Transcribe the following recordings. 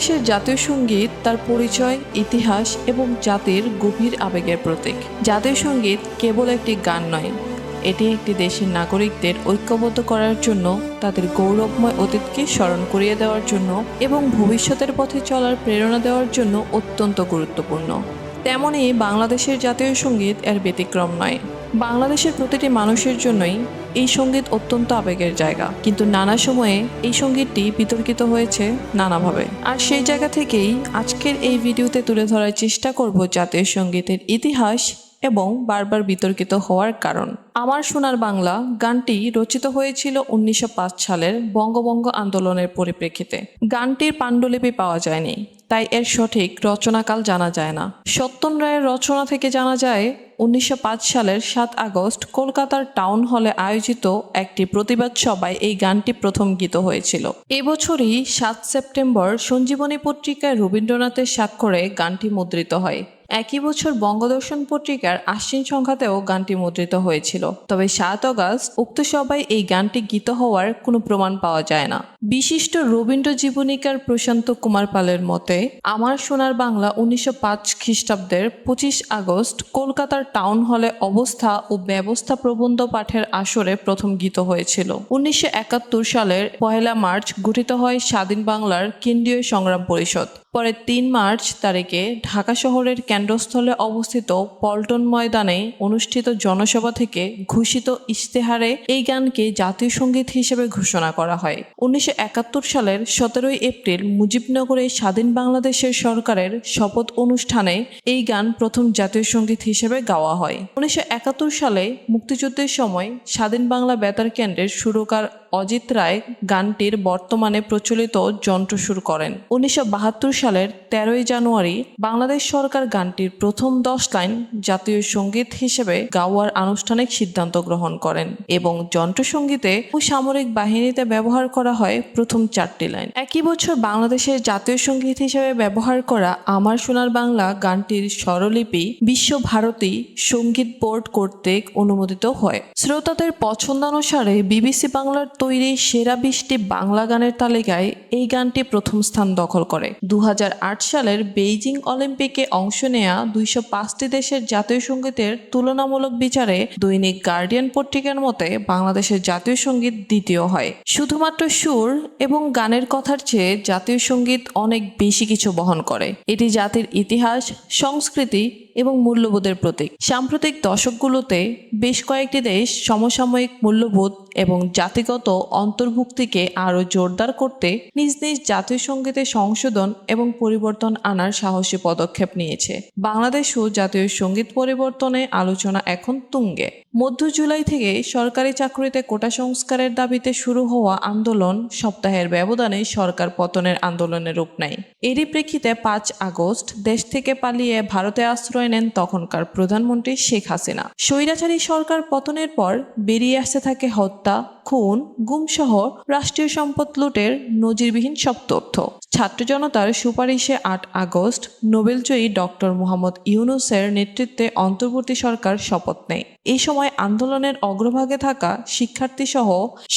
বাংলাদেশের জাতীয় সঙ্গীত তার পরিচয়, ইতিহাস এবং জাতির গভীর আবেগের প্রতীক। জাতীয় সঙ্গীত কেবল একটি গান নয়, এটি একটি দেশের নাগরিকদের ঐক্যবদ্ধ করার জন্য, তাদের গৌরবময় অতীতকে স্মরণ করিয়ে দেওয়ার জন্য এবং ভবিষ্যতের পথে চলার প্রেরণা দেওয়ার জন্য অত্যন্ত গুরুত্বপূর্ণ। তেমনই বাংলাদেশের জাতীয় সঙ্গীত এর ব্যতিক্রম নয়। বাংলাদেশের প্রতিটি মানুষের জন্যই এই সঙ্গীত অত্যন্ত আবেগের জায়গা, কিন্তু নানা সময়ে এই সঙ্গীতটি বিতর্কিত হয়েছে নানাভাবে। আর সেই জায়গা থেকেই আজকের এই ভিডিওতে তুলে ধরার চেষ্টা করব জাতীয় সঙ্গীতের ইতিহাস এবং বারবার বিতর্কিত হওয়ার কারণ। আমার সোনার বাংলা গানটি রচিত হয়েছিল 1905 সালের বঙ্গভঙ্গ আন্দোলনের পরিপ্রেক্ষিতে। গানটির পাণ্ডুলিপি পাওয়া যায়নি, তাই এর সঠিক রচনাকাল জানা যায় না। সত্যেন্দ্র রায়ের রচনা থেকে জানা যায় 1905 সালের 7 আগস্ট কলকাতার টাউন হলে আয়োজিত একটি প্রতিবাদ সভায় এই গানটি প্রথম গীত হয়েছিল। এবছরই 7 সেপ্টেম্বর সঞ্জীবনী পত্রিকায় রবীন্দ্রনাথের স্বাক্ষরে গানটি মুদ্রিত হয়। একই বছর বঙ্গদর্শন পত্রিকার আশ্বিন সংখ্যাতেও গানটি মুদ্রিত হয়েছিল। তবে 7 আগস্ট উক্ত সভায় এই গানটি গীত হওয়ার কোনো প্রমাণ পাওয়া যায় না। বিশিষ্ট রবীন্দ্র জীবনীকার প্রশান্ত কুমার পালের মতে, আমার সোনার বাংলা 1905 খ্রিস্টাব্দের 25 আগস্ট কলকাতার টাউন হলে অবস্থা ও ব্যবস্থা প্রবন্ধ পাঠের আসরে প্রথম গীত হয়েছিল। 1971 সালের 1 মার্চ গঠিত হয় স্বাধীন বাংলার কেন্দ্রীয় সংগ্রাম পরিষদ। পরে 3 মার্চ তারিখে ঢাকা শহরের কেন্দ্রস্থলে অবস্থিত পল্টন ময়দানে অনুষ্ঠিত জনসভা থেকে ঘোষিত ইশতেহারে এই গানকে জাতীয় সঙ্গীত হিসেবে ঘোষণা করা হয়। 1971 সালের 17 এপ্রিল মুজিবনগরে স্বাধীন বাংলাদেশের সরকারের শপথ অনুষ্ঠানে এই গান প্রথম জাতীয় সঙ্গীত হিসেবে গাওয়া হয়। 1971 সালে মুক্তিযুদ্ধের সময় স্বাধীন বাংলা বেতার কেন্দ্রের সুরকার অজিত রায় গানটির বর্তমানে প্রচলিত যন্ত্রসুর করেন। 1972 সালের 13 জানুয়ারি বাংলাদেশ সরকার গানটির প্রথম 10 লাইন জাতীয় সঙ্গীত হিসেবে গাওয়ার আনুষ্ঠানিক সিদ্ধান্ত গ্রহণ করেন এবং যন্ত্রসঙ্গীতে ও সামরিক বাহিনীতে ব্যবহার করা হয় প্রথম 4টি লাইন। একই বছর বাংলাদেশের জাতীয় সঙ্গীত হিসেবে ব্যবহার করা আমার সোনার বাংলা গানটির স্বরলিপি বিশ্বভারতী সঙ্গীত বোর্ড কর্তৃক অনুমোদিত হয়। শ্রোতাদের পছন্দানুসারে বিবিসি বাংলার তৈরি সেরা 20টি বাংলা গানের তালিকায় এই গানটি প্রথম স্থান দখল করে। 2008 সালের বেইজিং অলিম্পিকে অংশ নেয়া 205টি দেশের জাতীয় সঙ্গীতের তুলনামূলক বিচারে দৈনিক গার্ডিয়ান পত্রিকার মতে বাংলাদেশের জাতীয় সঙ্গীত দ্বিতীয় হয়। শুধুমাত্র সুর এবং গানের কথার চেয়ে জাতীয় সঙ্গীত অনেক বেশি কিছু বহন করে। এটি জাতির ইতিহাস, সংস্কৃতি এবং মূল্যবোধের প্রতীক। সাম্প্রতিক দশকগুলোতে বেশ কয়েকটি দেশ সমসাময়িক মূল্যবোধ এবং জাতিগত অন্তর্ভুক্তিকে আরও জোরদার করতে নিজ নিজ জাতীয় সঙ্গীতে সংশোধন এবং পরিবর্তন আনার সাহসী পদক্ষেপ নিয়েছে। বাংলাদেশও জাতীয় সঙ্গীত পরিবর্তনে আলোচনা এখন তুঙ্গে। মধ্য জুলাই থেকে সরকারি চাকরিতে কোটা সংস্কারের দাবিতে শুরু হওয়া আন্দোলন সপ্তাহের ব্যবধানে সরকার পতনের আন্দোলনের রূপ নেয়। এরই প্রেক্ষিতে 5 আগস্ট দেশ থেকে পালিয়ে ভারতে আশ্রয় নেন তখনকার প্রধানমন্ত্রী শেখ হাসিনা। স্বৈরাচারী সরকার পতনের পর বেরিয়ে আসতে থাকে হত্যা, খুন, গুমসহ রাষ্ট্রীয় সম্পদ লুটের নজিরবিহীন সব তথ্য। ছাত্র জনতার সুপারিশে 8 আগস্ট নোবেলজয়ী ডক্টর মোহাম্মদ ইউনূসের নেতৃত্বে অন্তর্বর্তী সরকার শপথ নেয়। এই সময় আন্দোলনের অগ্রভাগে থাকা শিক্ষার্থী সহ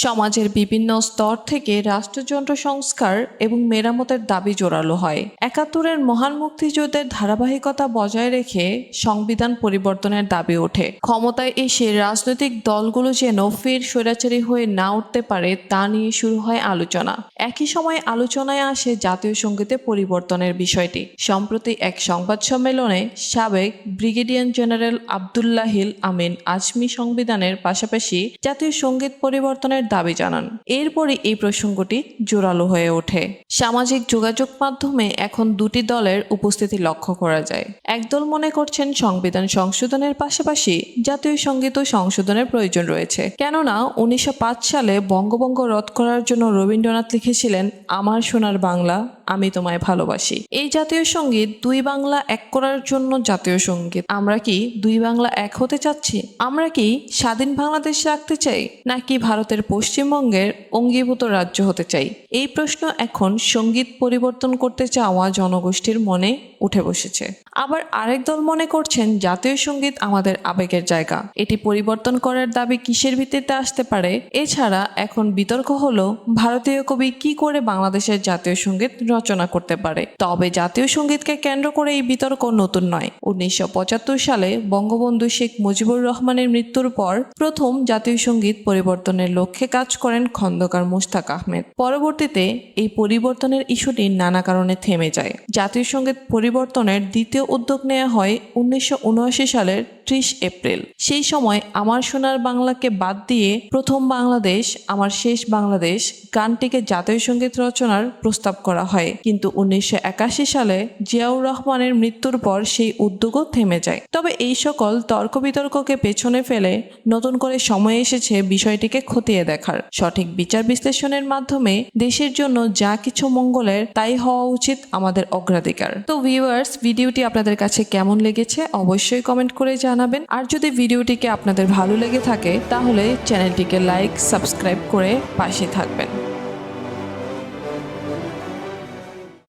সমাজের বিভিন্ন স্তর থেকে রাষ্ট্রযন্ত্র সংস্কার এবং মেরামতের দাবি জোরালো হয়। 71-এর মহান মুক্তিযুদ্ধের ধারাবাহিকতা বজায় রেখে সংবিধান পরিবর্তনের দাবি ওঠে। ক্ষমতায় এসে রাজনৈতিক দলগুলো যেন ফের স্বৈরাচারী হয়ে না উঠতে পারে তা নিয়ে শুরু হয় আলোচনা। একই সময় আলোচনায় আসে জাতীয় সঙ্গীতে পরিবর্তনের বিষয়টি। সম্প্রতি এক সংবাদ সম্মেলনে সাবেক ব্রিগেডিয়ার জেনারেল আব্দুল্লাহিল আমিন আজমি সংবিধানের পাশাপাশি জাতীয় সঙ্গীত পরিবর্তনের দাবি জানান। এরপরই এই প্রসঙ্গটি জোরালো হয়ে ওঠে। সামাজিক যোগাযোগ মাধ্যমে এখন দুটি দলের উপস্থিতি লক্ষ্য করা যায়। একদল মনে করছেন সংবিধান সংশোধনের পাশাপাশি জাতীয় সঙ্গীত সংশোধনের প্রয়োজন রয়েছে, কেননা 1905 সালে বঙ্গভঙ্গ রদ করার জন্য রবীন্দ্রনাথ লিখেছিলেন আমার সোনার বাংলা আমি তোমায় ভালোবাসি। এই জাতীয় সঙ্গীত দুই বাংলা এক করার জন্য জাতীয় সঙ্গীত। আমরা কি দুই বাংলা এক হতে চাচ্ছি? আমরা কি স্বাধীন বাংলাদেশ রাখতে চাই, নাকি ভারতের পশ্চিমবঙ্গের অঙ্গীভূত রাজ্য হতে চাই? এই প্রশ্ন এখন সঙ্গীত পরিবর্তন করতে চাওয়া জনগোষ্ঠীর মনে উঠে বসেছে। আবার আরেক দল মনে করছেন জাতীয় সঙ্গীত আমাদের আবেগের জায়গা, এটি পরিবর্তন করার দাবি কিসের ভিত্তিতে আসতে পারে? এছাড়া এখন বিতর্ক হলো ভারতীয় কবি কি করে বাংলাদেশের জাতীয় সঙ্গীত রচনা করতে পারে। তবে জাতীয় সঙ্গীতকে কেন্দ্র করে এই বিতর্ক নতুন নয়। 1975 সালে বঙ্গবন্ধু শেখ মুজিবুর রহমানের মৃত্যুর পর প্রথম জাতীয় সঙ্গীত পরিবর্তনের লক্ষ্যে কাজ করেন খন্দকার মোশতাক আহমেদ। পরবর্তীতে এই পরিবর্তনের ইস্যুটি নানা কারণে থেমে যায়। জাতীয় সঙ্গীত পরিবর্তনের দ্বিতীয় উদ্যোগ নেওয়া হয় 1979 সালের 30 এপ্রিল। সেই সময় আমার সোনার বাংলাকে বাদ দিয়ে প্রথম বাংলাদেশ আমার শেষ বাংলাদেশ গানটিকে জাতীয় সঙ্গীত রচনার প্রস্তাব করা হয়। কিন্তু 1981 সালে জিয়াউর রহমানের মৃত্যুর পর সেই উদ্যোগও থেমে যায়। তবে এই সকল তর্ক বিতর্ককে পেছনে ফেলে নতুন করে সময় এসেছে বিষয়টিকে খতিয়ে দেখার। সঠিক বিচার বিশ্লেষণের মাধ্যমে দেশের জন্য যা কিছু মঙ্গলের তাই হওয়া উচিত আমাদের অগ্রাধিকার। তো ভিউয়ার্স, ভিডিওটি আপনাদের কাছে কেমন লেগেছে অবশ্যই কমেন্ট করে জানাবেন। আর যদি ভিডিওটিকে আপনাদের ভালো লেগে থাকে তাহলে চ্যানেলটিকে লাইক, সাবস্ক্রাইব করে পাশে থাকবেন।